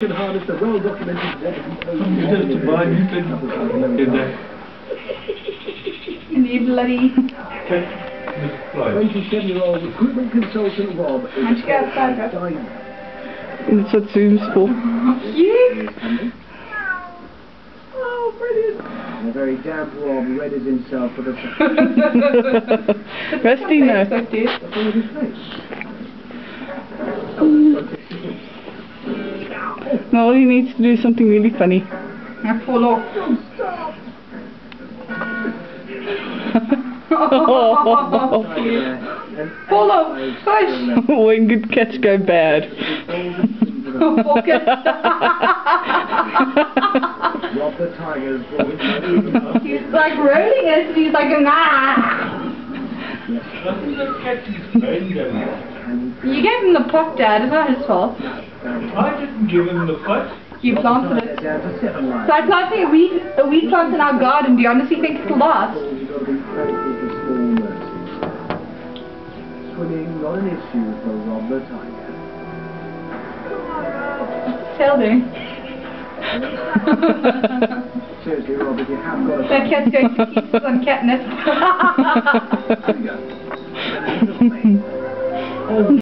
Harness the well-documented You bloody 27-year-old recruitment consultant Rob is dying. That's what Zoom's for. you. Oh, brilliant! And a very damp Rob readies himself for the Rusty, no. No, he needs to do something really funny. I fall off. Fall off. Push. When good cats go bad. Rob the Tiger's He's like rolling it and he's like, nah. You gave him the pot, Dad. It's not his fault. I didn't give him the pot. You planted it. So I planted a weed plant in our garden. Do you honestly think it'll last? Swimming not an issue for Rob the Tiger. Tail doing. Seriously, Rob, if you have got a... That cat's going to pieces on catnip.